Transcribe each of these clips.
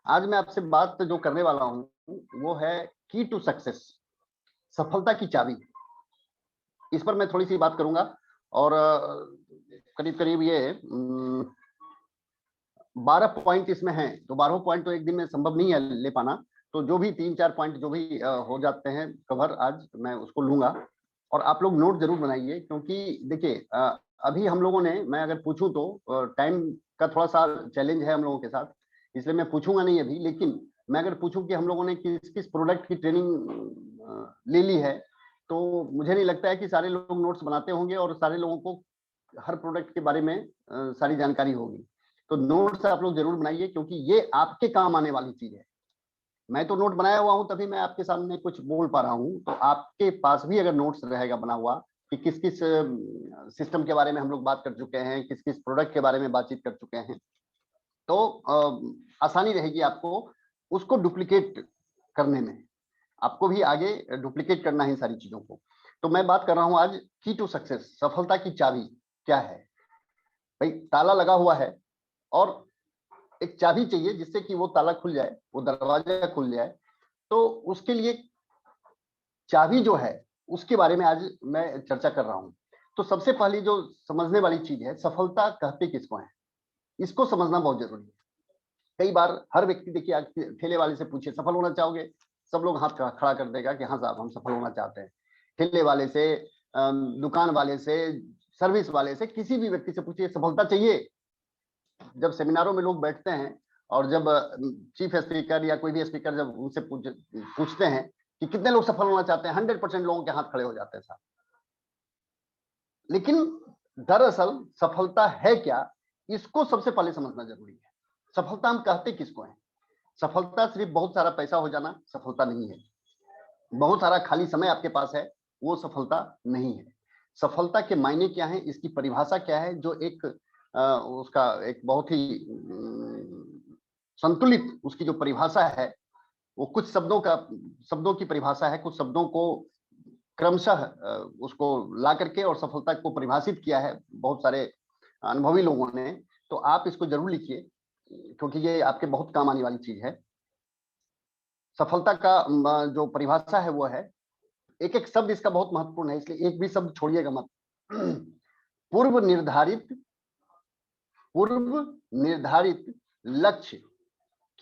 आज मैं आपसे बात जो करने वाला हूँ वो है की टू सक्सेस, सफलता की चाबी। इस पर मैं थोड़ी सी बात करूंगा और करीब करीब ये 12 पॉइंट इसमें हैं, तो 12 पॉइंट तो एक दिन में संभव नहीं है ले पाना, तो जो भी 3-4 पॉइंट जो भी हो जाते हैं कवर आज मैं उसको लूंगा। और आप लोग नोट जरूर बनाइए, क्योंकि देखिए अभी हम लोगों ने, मैं अगर पूछूं तो टाइम का थोड़ा सा चैलेंज है हम लोगों के साथ, इसलिए मैं पूछूंगा नहीं अभी। लेकिन मैं अगर पूछूं कि हम लोगों ने किस किस प्रोडक्ट की ट्रेनिंग ले ली है, तो मुझे नहीं लगता है कि सारे लोग नोट्स बनाते होंगे और सारे लोगों को हर प्रोडक्ट के बारे में सारी जानकारी होगी। तो नोट्स आप लोग जरूर बनाइए, क्योंकि ये आपके काम आने वाली चीज है। मैं तो नोट बनाया हुआ हूं, तभी मैं आपके सामने कुछ बोल पा रहा हूं। तो आपके पास भी अगर नोट्स रहेगा बना हुआ कि किस किस सिस्टम के बारे में हम लोग बात कर चुके हैं, किस किस प्रोडक्ट के बारे में बातचीत कर चुके हैं, तो आसानी रहेगी आपको उसको डुप्लीकेट करने में। आपको भी आगे डुप्लीकेट करना है इन सारी चीजों को। तो मैं बात कर रहा हूं आज की टू सक्सेस, सफलता की चाबी क्या है। भाई ताला लगा हुआ है और एक चाबी चाहिए जिससे कि वो ताला खुल जाए, वो दरवाजा खुल जाए। तो उसके लिए चाबी जो है उसके बारे में आज मैं चर्चा कर रहा हूं। तो सबसे पहली जो समझने वाली चीज है, सफलता कहते किसको है, इसको समझना बहुत जरूरी है। कई बार हर व्यक्ति, देखिए आज ठेले वाले से पूछिए सफल होना चाहोगे, सब लोग हाथ खड़ा कर देगा कि हाँ साहब हम सफल होना चाहते हैं। ठेले वाले से, दुकान वाले से, सर्विस वाले से, किसी भी व्यक्ति से पूछिए सफलता चाहिए। जब सेमिनारों में लोग बैठते हैं और जब चीफ स्पीकर या कोई भी स्पीकर जब उनसे पूछते हैं कि कितने लोग सफल होना चाहते हैं, 100% लोगों के हाथ खड़े हो जाते हैं साहब। लेकिन दरअसल सफलता है क्या, इसको सबसे पहले समझना जरूरी है। सफलता हम कहते किसको है? सफलता सिर्फ बहुत सारा पैसा हो जाना सफलता नहीं है, बहुत सारा खाली समय आपके पास है वो सफलता नहीं है। सफलता के मायने क्या है, इसकी परिभाषा क्या है, जो एक उसका एक बहुत ही संतुलित उसकी जो परिभाषा है, वो कुछ शब्दों की परिभाषा है, कुछ शब्दों को क्रमशः उसको ला करके और सफलता को परिभाषित किया है बहुत सारे अनुभवी लोगों ने। तो आप इसको जरूर लिखिए, क्योंकि ये आपके बहुत काम आने वाली चीज है। सफलता का जो परिभाषा है वो है, एक एक शब्द इसका बहुत महत्वपूर्ण है, इसलिए एक भी शब्द छोड़िएगा मत। पूर्व निर्धारित लक्ष्य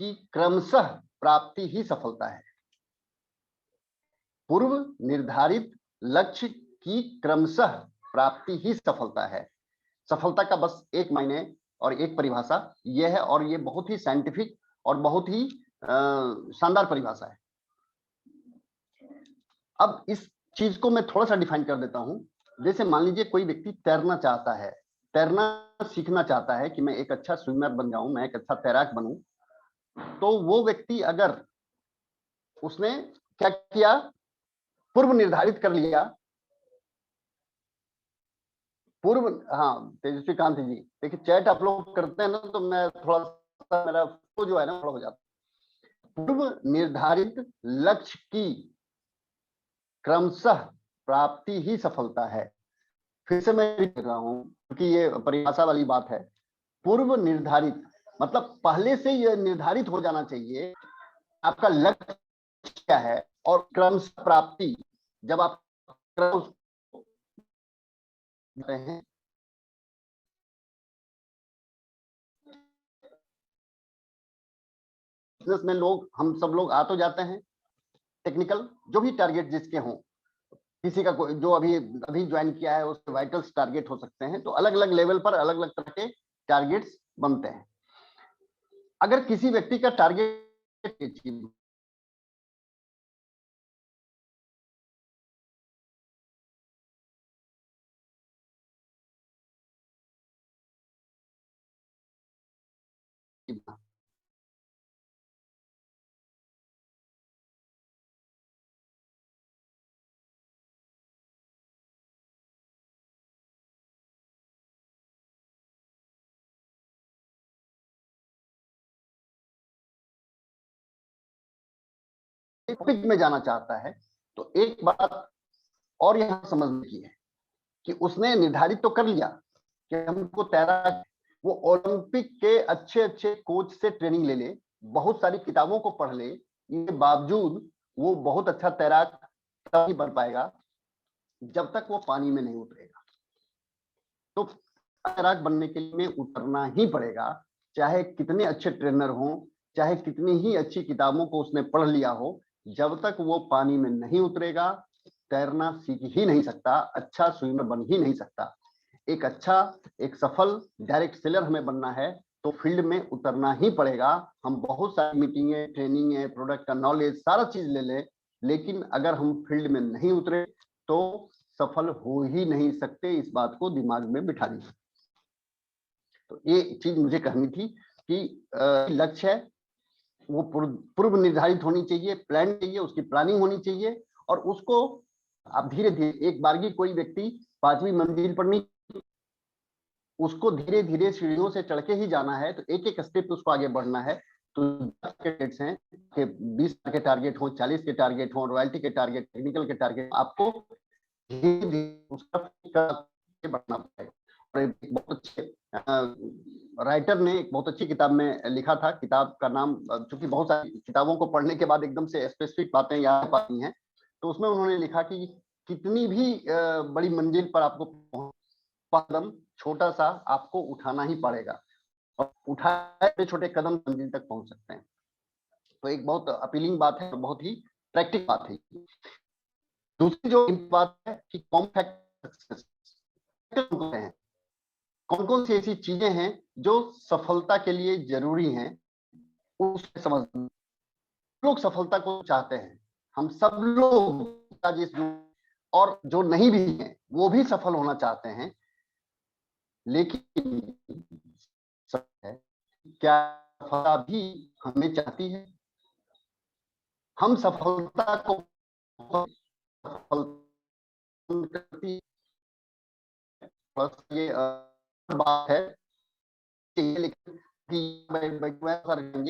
की क्रमशः प्राप्ति ही सफलता है। पूर्व निर्धारित लक्ष्य की क्रमशः प्राप्ति ही सफलता है। सफलता का बस एक मायने और एक परिभाषा यह है, और ये बहुत ही साइंटिफिक और बहुत ही शानदार परिभाषा है। अब इस चीज को मैं थोड़ा सा डिफाइन कर देता हूं। जैसे मान लीजिए कोई व्यक्ति तैरना चाहता है, तैरना सीखना चाहता है कि मैं एक अच्छा स्विमर बन जाऊं, मैं एक अच्छा तैराक बनूं। तो वो व्यक्ति अगर उसने क्या किया, पूर्व निर्धारित कर लिया, हाँ तेजस्वी कांति जी, देखिए चैट आप लोग करते हैं ना, तो मैं थोड़ा सा मेरा जो है ना थोड़ा हो जाता है। पूर्व निर्धारित लक्ष्य की क्रमशः प्राप्ति ही सफलता है। फिर से मैं लिख रहा हूं क्योंकि ये परिभाषा वाली बात है। पूर्व निर्धारित मतलब पहले से यह निर्धारित हो जाना चाहिए आपका लक्ष्य क्या है, और क्रमशः प्राप्ति जब आप हैं बिजनेस में लोग, हम सब लोग आ तो जाते हैं टेक्निकल, जो भी टारगेट जिसके हों, किसी का जो अभी अभी ज्वाइन किया है उसके वाइटल्स टारगेट हो सकते हैं, तो अलग अलग लेवल पर अलग अलग तरह के टारगेट्स बनते हैं। अगर किसी व्यक्ति का टारगेट टॉपिक में जाना चाहता है, तो एक बात और यहां समझने की है कि उसने निर्धारित तो कर लिया कि हमको तैराक, वो ओलंपिक के अच्छे अच्छे कोच से ट्रेनिंग ले ले, बहुत सारी किताबों को पढ़ ले, इसके बावजूद वो बहुत अच्छा तैराक तब ही बन पाएगा जब तक वो पानी में नहीं उतरेगा। तो तैराक बनने के लिए उतरना ही पड़ेगा, चाहे कितने अच्छे ट्रेनर हों, चाहे कितनी ही अच्छी किताबों को उसने पढ़ लिया हो, जब तक वो पानी में नहीं उतरेगा तैरना सीख ही नहीं सकता, अच्छा स्विमर बन ही नहीं सकता। एक अच्छा, एक सफल डायरेक्ट सेलर हमें बनना है तो फील्ड में उतरना ही पड़ेगा। हम बहुत सारी मीटिंगे, ट्रेनिंग है, प्रोडक्ट का नॉलेज सारा चीज ले लें, लेकिन अगर हम फील्ड में नहीं उतरे तो सफल हो ही नहीं सकते। इस बात को दिमाग में बिठा लीजिए। तो ये चीज मुझे कहनी थी कि लक्ष्य है वो पूर्व निर्धारित होनी चाहिए, प्लान चाहिए, उसकी प्लानिंग होनी चाहिए, और उसको आप धीरे धीरे, एक बार की कोई व्यक्ति 5वीं मंजिल पर नहीं, उसको धीरे धीरे सीढ़ियों से चढ़ के ही जाना है। तो एक एक स्टेप उसको आगे बढ़ना है। तो टारगेट्स हैं कि 20 के टारगेट हो, 40 के टारगेट हो, रॉयल्टी के टारगेट, टेक्निकल के टारगेट, आपको धीरे धीरे उसका बढ़ना पड़ेगा। और एक बहुत अच्छे राइटर ने एक बहुत अच्छी किताब में लिखा था, किताब का नाम, चूंकि बहुत सारी किताबों को पढ़ने के बाद एकदम से स्पेसिफिक बातें याद पाती हैं, तो उसमें उन्होंने लिखा कि कितनी भी बड़ी मंजिल पर आपको कदम छोटा सा आपको उठाना ही पड़ेगा, और उठाए छोटे कदम मंजिल तक पहुंच सकते हैं। तो एक बहुत अपीलिंग बात है, बहुत ही प्रैक्टिकल बात है। दूसरी जो बात है कि कॉम्पैक्ट सक्सेस हैं, कौन कौन सी ऐसी चीजें हैं जो सफलता के लिए जरूरी हैं, उसे समझ। लोग सफलता को चाहते हैं, हम सब लोग, जिस और जो नहीं भी हैं वो भी सफल होना चाहते हैं, लेकिन है क्या सफलता भी हमें चाहती है? हम सफलता को सफल करती, ये बात है कि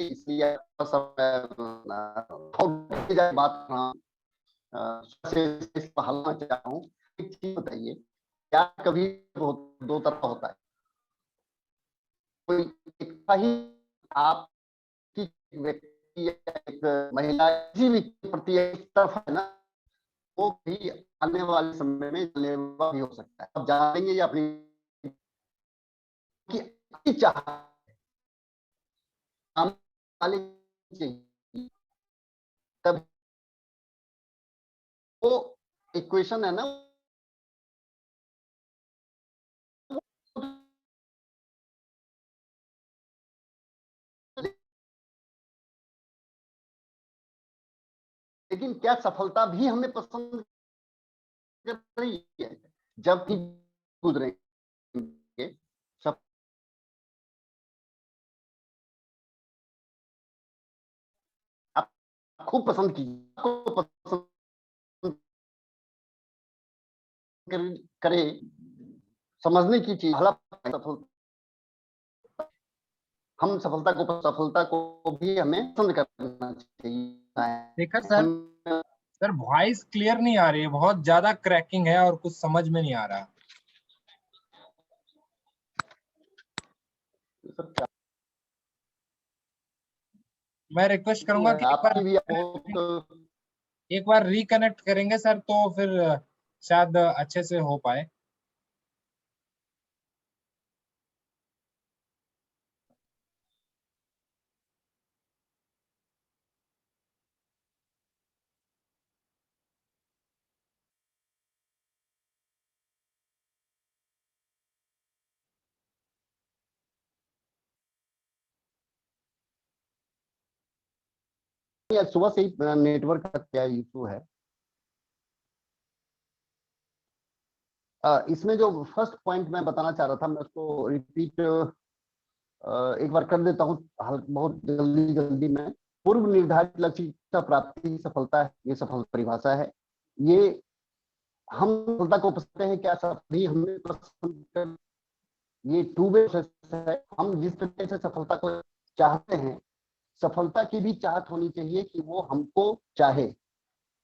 इसलिए बात हलना चाहता हूँ। एक चीज बताइए, क्या कभी दो तरफा होता है? कोई एक ही आपकी व्यक्ति या एक महिला किसी भी प्रति एक तरफ है ना, वो भी आने वाले समय में जानलेवा भी हो सकता है। अब जानेंगे या अपनी की चाह चाहिए, तब वो इक्वेशन है ना, लेकिन क्या सफलता भी हमें पसंद कर रही है? जब भी गुजरेंगे सब आप खूब पसंद कीजिए, आपको पसंद करे, समझने की चीज। हम सफलता को भी हमें पसंद करना चाहिए। देखा सर, सर वॉइस क्लियर नहीं आ रही है, बहुत ज्यादा क्रैकिंग है और कुछ समझ में नहीं आ रहा। मैं रिक्वेस्ट करूंगा कि आपकी भी बहुत एक बार रिकनेक्ट करेंगे सर, तो फिर शायद अच्छे से हो पाए। सुबह से ही नेटवर्क का क्या इशू है। इसमें जो फर्स्ट पॉइंट मैं बताना चाह रहा था, मैं उसको रिपीट एक बार कर देता हूँ, बहुत जल्दी जल्दी में। पूर्व निर्धारित लक्ष्य की प्राप्ति ही सफलता है, ये सफल परिभाषा है। ये हम सफलता को पसंद हैं, क्या सभी हमें पसंद कर, ये टू वे प्रोसेस है। हम जिस तरीके से सफलता को चाहते हैं, सफलता की भी चाहत होनी चाहिए कि वो हमको चाहे।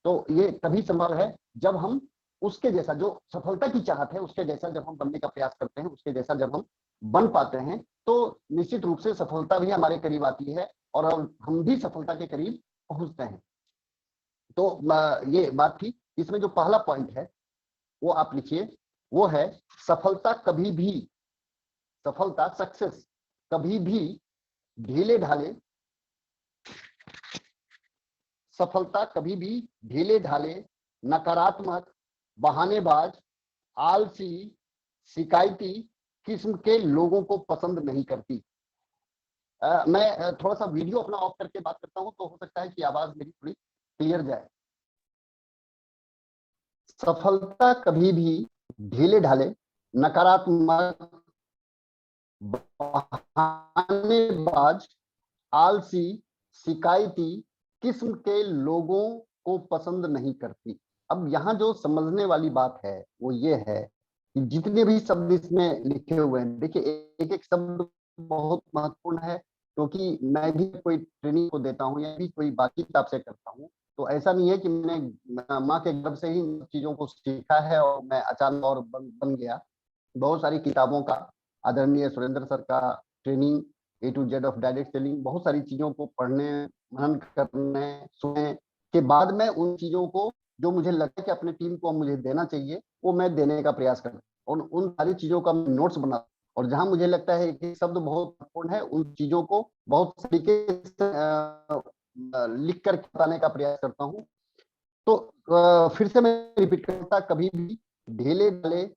तो ये तभी संभव है जब हम उसके जैसा, जो सफलता की चाहत है उसके जैसा जब हम बनने का प्रयास करते हैं, उसके जैसा जब हम बन पाते हैं, तो निश्चित रूप से सफलता भी हमारे करीब आती है और हम भी सफलता के करीब पहुंचते हैं। तो ये बात थी। इसमें जो पहला पॉइंट है वो आप लिखिए, वो है सफलता कभी भी, सफलता सक्सेस कभी भी ढीले ढाले, सफलता कभी भी ढीले ढाले, नकारात्मक, बहानेबाज, आलसी, शिकायती किस्म के लोगों को पसंद नहीं करती। मैं थोड़ा सा वीडियो अपना ऑफ करके बात करता हूं तो हो सकता है कि आवाज मेरी थोड़ी क्लियर जाए। सफलता कभी भी ढीले ढाले, नकारात्मक, बहानेबाज, आलसी, शिकायती किस्म के लोगों को पसंद नहीं करती। अब यहाँ जो समझने वाली बात है वो ये है कि जितने भी शब्द इसमें लिखे हुए हैं, देखिए एक एक शब्द बहुत महत्वपूर्ण है, क्योंकि मैं भी कोई ट्रेनिंग को देता हूँ या भी कोई बातचीत आपसे करता हूँ तो ऐसा नहीं है कि मैंने माँ के गर्भ से ही चीजों को सीखा है और मैं अचानक और बन गया। बहुत सारी किताबों का, आदरणीय सुरेंद्र सर का training A to Z of direct selling, बहुत सारी चीजों को पढ़ने, मनन करने, सुनने के बाद में उन चीजों को जो मुझे लगता है कि अपने टीम को मुझे देना चाहिए वो मैं देने का प्रयास करता हूँ और उन सारी चीजों का नोट्स बनाता हूँ। और जहां मुझे लगता है कि शब्द बहुत महत्वपूर्ण है उन चीजों को बहुत तरीके से लिख कर बताने का प्रयास करता हूँ। तो फिर से मैं रिपीट करता, कभी भी ढीले ढाले,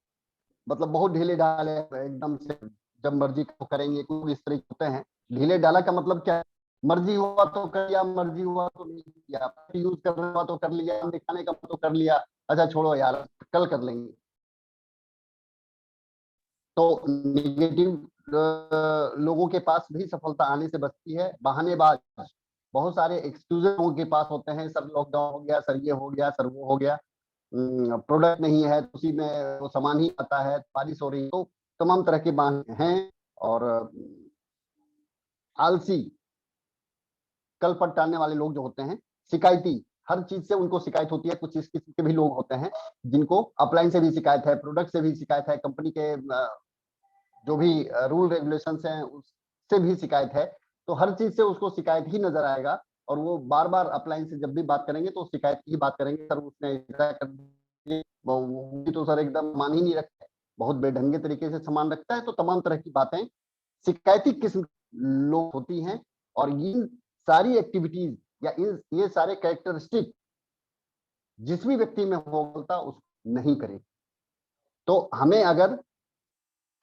मतलब बहुत ढीले ढाले एकदम से जब मर्जी को करेंगे, कुछ इस तरह के होते हैं। ढीले ढाला का मतलब क्या है? मर्जी हुआ तो कर लिया, मर्जी हुआ तो नहीं किया, यूज करना हुआ तो कर लिया, दिखाने का तो कर लिया, अच्छा छोड़ो यार कल कर लेंगे। तो निगेटिव लोगों के पास भी सफलता आने से बचती है। बहानेबाज, बहुत सारे एक्सक्यूज लोगों के पास होते हैं, सर लॉकडाउन हो गया, सर ये हो गया, सर वो हो गया, प्रोडक्ट नहीं है तो उसी में वो सामान ही आता है, बारिश हो रही, तो तमाम तरह के बहाने हैं। और आलसी, कल पर टालने वाले लोग जो होते हैं, शिकायती, हर चीज से उनको शिकायत होती है। कुछ इस किस्म के भी लोग होते हैं जिनको अपलाइन से भी शिकायत है, प्रोडक्ट से भी शिकायत है, कंपनी के जो भी रूल रेगुलेशन हैं उससे भी शिकायत है। तो हर चीज से उसको शिकायत ही नजर आएगा और वो बार बार अपलाइन से जब भी बात करेंगे तो शिकायत की बात करेंगे, सर उसने ऐसा कर दिया, वो तो सर एकदम मान ही नहीं रखता है, बहुत बेढंगे तरीके से सामान रखता है। तो तमाम तरह की बातें शिकायती किस्म लोग होती हैं। और इन सारी एक्टिविटीज या इन ये सारे कैरेक्टरिस्टिक जिस भी व्यक्ति में होता उस नहीं करे। तो हमें अगर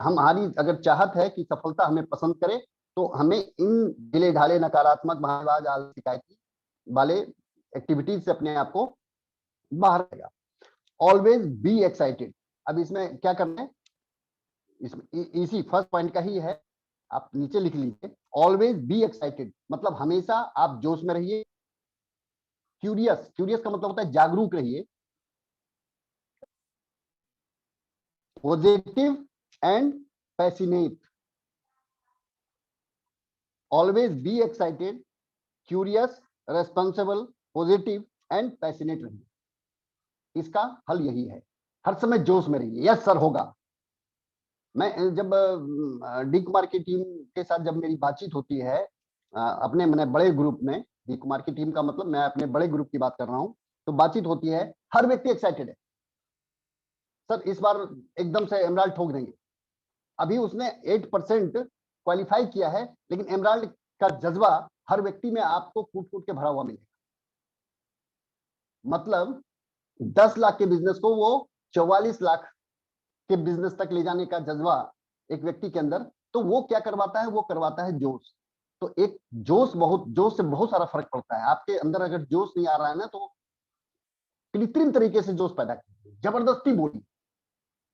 हमारी अगर चाहत है कि सफलता हमें पसंद करे तो हमें इन ढीले ढाले, नकारात्मक, बहानेबाज, आलसी, शिकायती वाले एक्टिविटीज से अपने आप को बाहर रहेगा। Always be excited. अब इसमें क्या करना है, इसमें इसी फर्स्ट पॉइंट का ही है, आप नीचे लिख लीजिए। ऑलवेज बी एक्साइटेड मतलब हमेशा आप जोश में रहिए। क्यूरियस, क्यूरियस का मतलब होता है जागरूक रहिए। Positive and passionate, always be excited, curious, responsible, positive and passionate रहिए। इसका हल यही है, हर समय जोश में रहिए। यस सर होगा। मैं जब डी कुमार की टीम के साथ जब मेरी बातचीत होती है अपने मैंने बड़े ग्रुप में, डी कुमार की टीम का मतलब मैं अपने बड़े ग्रुप की बात कर रहा हूं, तो बातचीत होती है, हर व्यक्ति एक्साइटेड है, सर इस बार एकदम से एमराल्ड ठोक देंगे। अभी उसने 8% क्वालिफाई किया है लेकिन एमराल्ड का जज्बा हर व्यक्ति में आपको कूट कूट के भरा हुआ मिलेगा। मतलब 10 लाख के बिजनेस को वो 44 लाख के बिजनेस तक ले जाने का जज्बा एक व्यक्ति के अंदर, तो वो क्या करवाता है, वो करवाता है जोश। तो एक जोश, बहुत जोश से बहुत सारा फर्क पड़ता है। आपके अंदर अगर जोश नहीं आ रहा है ना तो कृत्रिम तरीके से जोश पैदा कीजिए, जबरदस्ती बोलिए।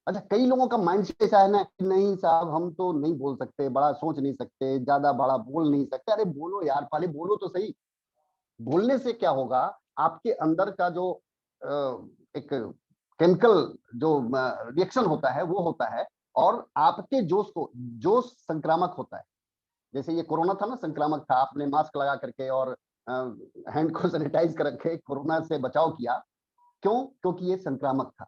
अच्छा, कई लोगों का माइंडसेट ऐसा है ना कि नहीं साहब हम तो नहीं बोल सकते, बड़ा सोच नहीं सकते, ज्यादा बड़ा बोल नहीं सकते। अरे बोलो यार, पहले बोलो तो सही। बोलने से क्या होगा, आपके अंदर का जो एक केमिकल जो रिएक्शन होता है वो होता है और आपके जोश को, जोश संक्रामक होता है। जैसे ये कोरोना था ना, संक्रामक था, आपने मास्क लगा करके और हैंड को सैनिटाइज कर रखे, कोरोना से बचाव किया। क्यों? क्योंकि ये संक्रामक था,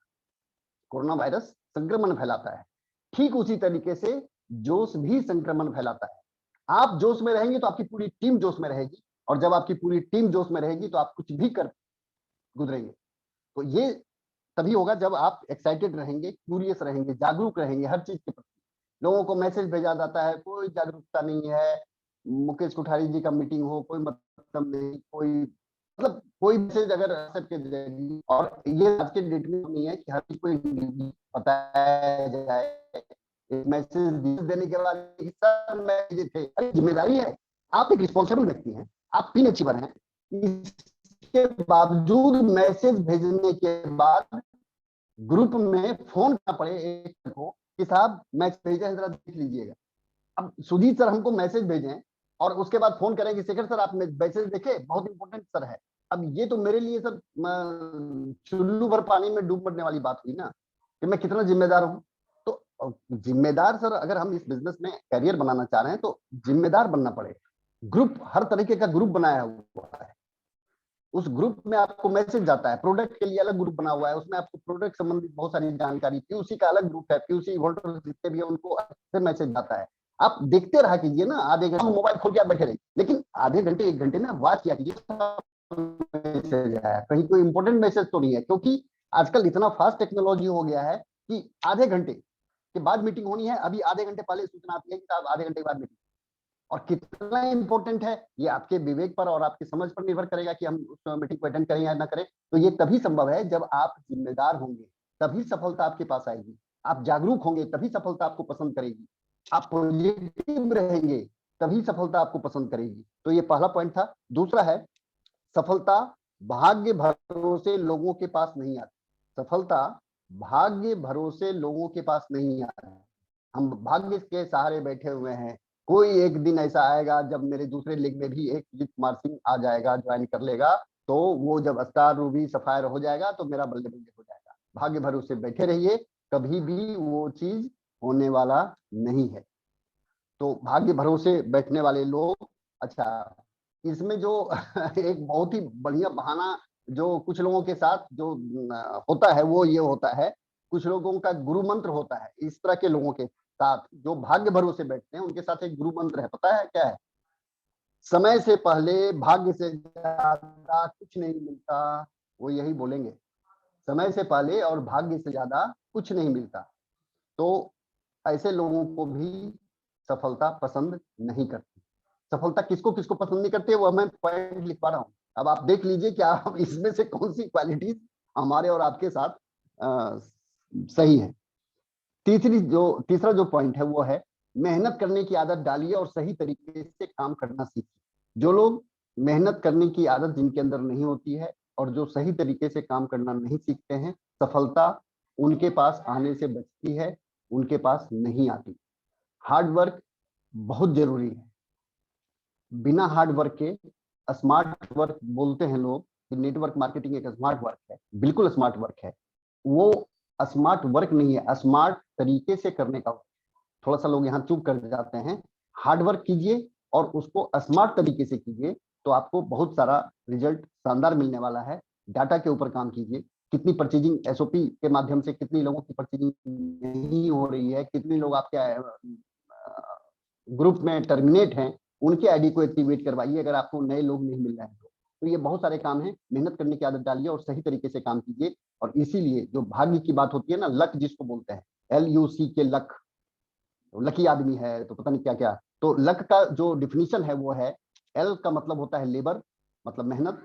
कोरोना वायरस संक्रमण फैलाता है। ठीक उसी तरीके से जोश भी संक्रमण फैलाता है। आप जोश में रहेंगे तो आपकी पूरी टीम जोश में रहेगी, और जब आपकी पूरी टीम जोश में रहेगी तो आप कुछ भी कर गुजरेंगे। तो ये तभी होगा जब आप एक्साइटेड रहेंगे, क्यूरियस रहेंगे, जागरूक रहेंगे हर चीज के प्रति। लोगों को मैसेज भेजा जाता है, कोई जागरूकता नहीं है। मुकेश कोठारी जी का मीटिंग हो, कोई मतलब नहीं, कोई मतलब कोई मैसेज अगर के जरिए, और ये आज के डेट में नहीं है कि हर चीज को बताया जाए। मैसेज देने के बाद सर मैसेज थे, अरे जिम्मेदारी है, आप एक रिस्पॉन्सिबल व्यक्ति हैं, आप पिन अचीवर हैं, इसके बावजूद मैसेज भेजने के बाद ग्रुप में फोन करना पड़े एक को कि साहब मैसेज भेजा है, जरा देख लीजिएगा। अब सुजीत सर हमको मैसेज भेजें और उसके बाद फोन करें कि शेखर सर आप मैसेज देखे, बहुत इंपॉर्टेंट सर है। अब ये तो मेरे लिए सर चुल्लू भर पानी में डूब मरने वाली बात हुई ना, कि मैं कितना जिम्मेदार हूँ। तो जिम्मेदार सर, अगर हम इस बिजनेस में करियर बनाना चाह रहे हैं तो जिम्मेदार बनना पड़ेगा। ग्रुप, हर तरीके का ग्रुप बनाया हुआ है, उस ग्रुप में आपको मैसेज जाता है। प्रोडक्ट के लिए अलग ग्रुप बना हुआ है, उसमें आपको प्रोडक्ट संबंधित बहुत सारी जानकारी, पीयूसी का अलग ग्रुप है, पीयूसी होल्डर जितने भी है उनको से मैसेज जाता है। आप देखते रहा कीजिए ना, आधे घंटे मोबाइल खोल के आप बैठे रहिए, लेकिन आधे घंटे 1 घंटे ना बात किया कीजिए, मैसेज आया कहीं कोई इंपॉर्टेंट मैसेज तो नहीं है। क्योंकि आजकल इतना फास्ट टेक्नोलॉजी हो गया है कि आधे घंटे के बाद मीटिंग होनी है, अभी आधे घंटे पहले सूचना आती है कि साहब आधे घंटे के बाद मीटिंग। और कितना इंपॉर्टेंट है ये आपके विवेक पर और आपकी समझ पर निर्भर करेगा कि हम उस मीटिंग को अटेंड करें या ना करें। तो ये तभी संभव है जब आप जिम्मेदार होंगे, तभी सफलता आपके पास आएगी। आप जागरूक होंगे तभी सफलता आपको पसंद करेगी। आप पॉजिटिव रहेंगे तभी सफलता आपको पसंद करेगी। तो ये पहला पॉइंट था। दूसरा है, सफलता भाग्य भरोसे लोगों के पास नहीं आती। सफलता भाग्य भरोसे लोगों के पास नहीं आती। हम भाग्य के सहारे बैठे हुए हैं। कोई एक दिन ऐसा आएगा जब मेरे दूसरे लीग में भी एक सुजीत कुमार सिंह आ जाएगा, ज्वाइन कर लेगा, तो वो जब स्टार रूबी सफायर हो जाएगा तो मेरा बल्ले बल्ले हो जाएगा। भाग्य भरोसे बैठे रहिए, कभी भी वो चीज होने वाला नहीं है। तो भाग्य भरोसे बैठने वाले लोग, अच्छा इसमें जो एक बहुत ही बढ़िया बहाना जो कुछ लोगों के साथ जो होता है वो ये होता है, कुछ लोगों का गुरु मंत्र होता है। इस तरह के लोगों के साथ जो भाग्य भरोसे बैठते हैं उनके साथ एक गुरु मंत्र है, पता है क्या है? समय से पहले भाग्य से ज्यादा कुछ नहीं मिलता। वो यही बोलेंगे, समय से पहले और भाग्य से ज्यादा कुछ नहीं मिलता। तो ऐसे लोगों को भी सफलता पसंद नहीं करती। सफलता किसको किसको पसंद नहीं करती है वो मैं पॉइंट लिख पा रहा हूँ। अब आप देख लीजिए कि आप इसमें से कौन सी क्वालिटीज हमारे और आपके साथ सही है। तीसरा जो पॉइंट है वो है, मेहनत करने की आदत डालिए और सही तरीके से काम करना सीखिए। जो लोग मेहनत करने की आदत जिनके अंदर नहीं होती है और जो सही तरीके से काम करना नहीं सीखते हैं, सफलता उनके पास आने से बचती है, उनके पास नहीं आती। हार्ड वर्क बहुत जरूरी है। बिना हार्ड वर्क के, स्मार्ट वर्क बोलते हैं लोग कि नेटवर्क मार्केटिंग एक स्मार्ट वर्क है, बिल्कुल स्मार्ट वर्क है। वो स्मार्ट वर्क नहीं है, स्मार्ट तरीके से करने का। थोड़ा सा लोग यहाँ चूक कर जाते हैं। हार्ड वर्क कीजिए और उसको स्मार्ट तरीके से कीजिए तो आपको बहुत सारा रिजल्ट शानदार मिलने वाला है। डाटा के ऊपर काम कीजिए, कितनी परचेजिंग एसओपी के माध्यम से कितनी लोगों की परचेजिंग नहीं हो रही है, कितने लोग आपके ग्रुप में टर्मिनेट हैं, उनके आईडी को एक्टिवेट करवाइए अगर आपको नए लोग नहीं मिल रहे हैं तो ये बहुत सारे काम हैं। मेहनत करने की आदत डालिए और सही तरीके से काम कीजिए। और इसीलिए जो भाग्य की बात होती है ना, लक जिसको बोलते हैं, LUC के लक, लकी आदमी है तो पता नहीं क्या क्या। तो लक का जो डिफिनीशन है वो है, L का मतलब होता है लेबर, मतलब मेहनत,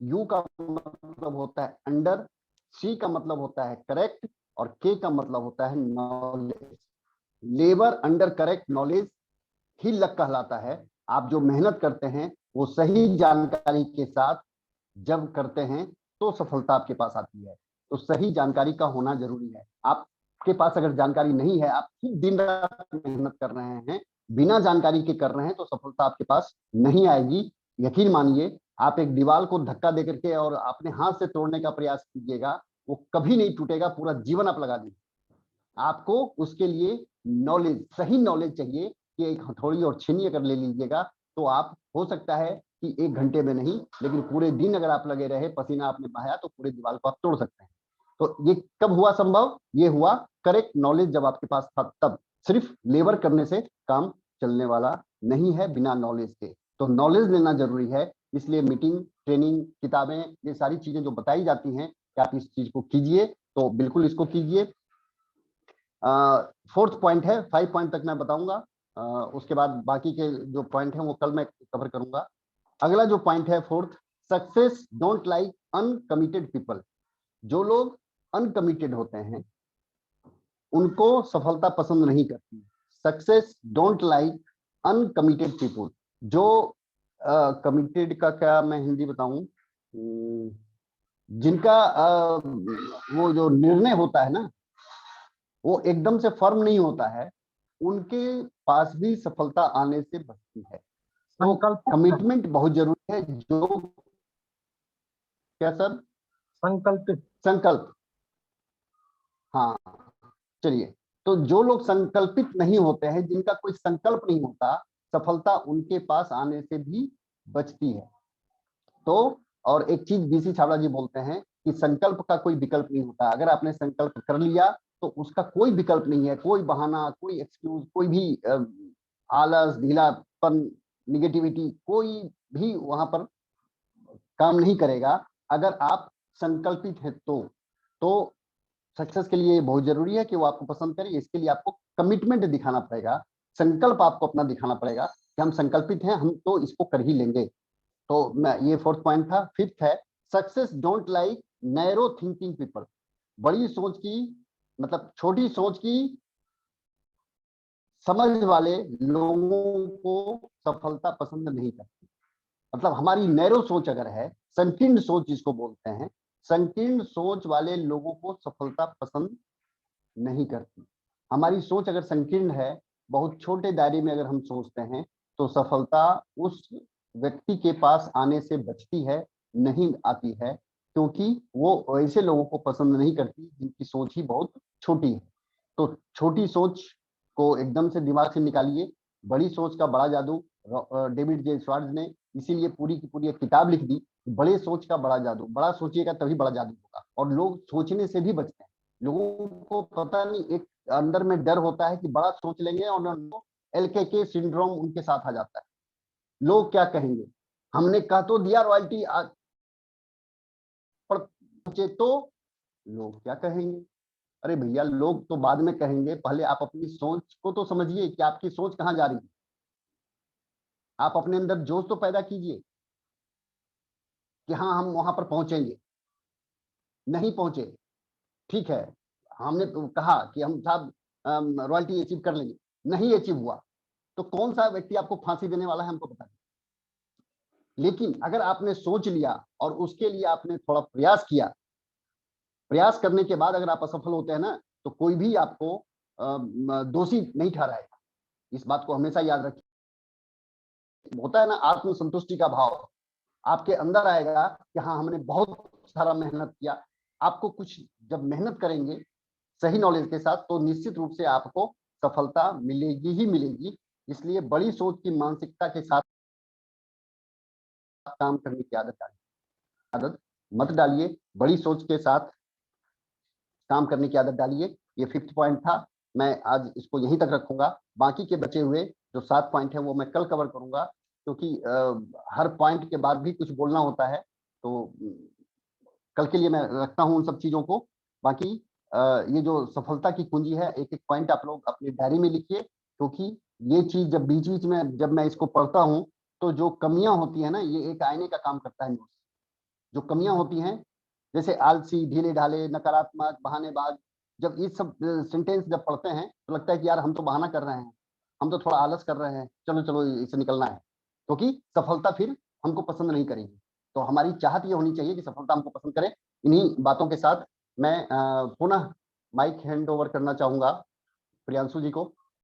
U का मतलब होता है अंडर, C का मतलब होता है करेक्ट, और K का मतलब होता है knowledge. Labour, under, correct, knowledge ही लक कहलाता है। आप जो मेहनत करते हैं वो सही जानकारी के साथ जब करते हैं तो सफलता आपके पास आती है। तो सही जानकारी का होना जरूरी है। आपके पास अगर जानकारी नहीं है, आप दिन रात मेहनत कर रहे हैं, बिना जानकारी के कर रहे हैं, तो सफलता आपके पास नहीं आएगी। यकीन मानिए, आप एक दीवार को धक्का दे करके और अपने हाथ से तोड़ने का प्रयास कीजिएगा, वो कभी नहीं टूटेगा, पूरा जीवन आप लगा दीजिए। आपको उसके लिए नॉलेज, सही नॉलेज चाहिए कि एक हथौड़ी और छीनी अगर ले लीजिएगा तो आप, हो सकता है कि 1 घंटे में नहीं, लेकिन पूरे दिन अगर आप लगे रहे, पसीना आपने बहाया, तो पूरे दीवार को आप तोड़ सकते हैं। तो ये कब हुआ संभव? ये हुआ करेक्ट नॉलेज जब आपके पास था तब। सिर्फ लेबर करने से काम चलने वाला नहीं है बिना नॉलेज के। तो नॉलेज लेना जरूरी है, इसलिए मीटिंग, ट्रेनिंग, किताबें, ये सारी चीजें जो बताई जाती हैं कि आप इस चीज को कीजिए, तो बिल्कुल इसको कीजिए। फोर्थ पॉइंट है, 5 पॉइंट तक मैं बताऊंगा, उसके बाद बाकी के जो पॉइंट हैं वो कल मैं कवर करूंगा। अगला जो पॉइंट है fourth, success don't like uncommitted people. जो लोग अनकमिटेड होते हैं उनको सफलता पसंद नहीं करती। Success don't like uncommitted people. जो कमिटेड का क्या मैं हिंदी बताऊं, जिनका वो जो निर्णय होता है ना, वो एकदम से फर्म नहीं होता है, उनके पास भी सफलता आने से बचती है। तो कमिटमेंट बहुत जरूरी है। जो क्या सर? संकल्पित। संकल्प, हाँ, चलिए। तो जो लोग संकल्पित नहीं होते हैं, जिनका कोई संकल्प नहीं होता, सफलता उनके पास आने से भी बचती है। तो और एक चीज बीसी छाबड़ा जी बोलते हैं कि संकल्प का कोई विकल्प नहीं होता। अगर आपने संकल्प कर लिया तो उसका कोई विकल्प नहीं है, कोई बहाना, कोई एक्सक्यूज, कोई भी आलस, ढीलापन, निगेटिविटी, कोई भी वहां पर काम नहीं करेगा अगर आप संकल्पित हैं। तो सक्सेस के लिए बहुत जरूरी है कि वो आपको पसंद करे। इसके लिए आपको कमिटमेंट दिखाना पड़ेगा, संकल्प आपको अपना दिखाना पड़ेगा कि हम संकल्पित हैं, हम तो इसको कर ही लेंगे। तो मैं, ये फोर्थ पॉइंट था। फिफ्थ है, success don't like narrow thinking people. बड़ी सोच की, मतलब छोटी सोच की समझ वाले लोगों को सफलता पसंद नहीं करती। मतलब हमारी नैरो सोच अगर है, संकीर्ण सोच जिसको बोलते हैं, संकीर्ण सोच वाले लोगों को सफलता पसंद नहीं करती। हमारी सोच अगर संकीर्ण है, बहुत छोटे दायरे में अगर हम सोचते हैं, तो सफलता उस व्यक्ति के पास आने से बचती है, नहीं आती है, क्योंकि वो ऐसे लोगों को पसंद नहीं करती जिनकी सोच ही बहुत छोटी है। तो छोटी सोच को एकदम से दिमाग से निकालिए। बड़ी सोच का बड़ा जादू, डेविड जे स्वार्ट्ज ने इसीलिए पूरी की पूरी एक किताब लिख दी, बड़े सोच का बड़ा जादू। बड़ा सोचिएगा तभी बड़ा जादू होगा। और लोग सोचने से भी बचते हैं। लोगों को पता नहीं, एक अंदर में डर होता है कि बड़ा सोच लेंगे और उनको एलकेके सिंड्रोम उनके साथ आ जाता है। लोग क्या कहेंगे, हमने कह तो दिया रॉयल्टी पर पहुंचे तो लोग क्या कहेंगे। अरे भैया, लोग तो बाद में कहेंगे, पहले आप अपनी सोच को तो समझिए कि आपकी सोच कहां जा रही है। आप अपने अंदर जोश तो पैदा कीजिए कि हाँ, हम वहां पर पहुंचेंगे। नहीं पहुंचे, ठीक है, हमने तो कहा कि हम साहब रॉयल्टी अचीव कर लेंगे, नहीं अचीव हुआ, तो कौन सा व्यक्ति आपको फांसी देने वाला है, हमको बता दें। लेकिन अगर आपने सोच लिया और उसके लिए आपने थोड़ा प्रयास किया, प्रयास करने के बाद अगर आप असफल होते हैं ना, तो कोई भी आपको दोषी नहीं ठहराएगा। इस बात को हमेशा याद रखिए। होता है ना आत्मसंतुष्टि का भाव, आपके अंदर आएगा कि हाँ, हमने बहुत सारा मेहनत किया। आपको कुछ जब मेहनत करेंगे सही नॉलेज के साथ, तो निश्चित रूप से आपको सफलता मिलेगी ही मिलेगी। इसलिए बड़ी सोच की मानसिकता के साथ काम करने की आदत मत डालिए। बड़ी सोच के साथ काम करने की आदत डालिए। ये फिफ्थ पॉइंट था। मैं आज इसको यहीं तक रखूंगा। बाकी के बचे हुए जो 7 पॉइंट है वो मैं कल कवर करूंगा, क्योंकि हर पॉइंट के बाद भी कुछ बोलना होता है। तो कल के लिए मैं रखता हूं उन सब चीजों को। बाकी ये जो सफलता की कुंजी है, एक एक पॉइंट आप लोग अपनी डायरी में लिखिए, क्योंकि ये चीज जब बीच बीच में जब मैं इसको पढ़ता हूँ, तो जो कमियां होती है ना, ये एक आईने का काम करता है। जो कमियां होती हैं, जैसे आलसी, ढीले ढाले, नकारात्मक, बहानेबाज, जब ये सब सेंटेंस जब पढ़ते हैं तो लगता है कि यार हम तो बहाना कर रहे हैं, हम तो थोड़ा आलस कर रहे हैं, चलो चलो इससे निकलना है, क्योंकि सफलता फिर हमको पसंद नहीं करेगी। तो हमारी चाहत ये होनी चाहिए कि सफलता हमको पसंद करे। इन्हीं बातों के साथ मैं पुनः माइक हैंड ओवर करना चाहूंगा प्रियांशु जी को।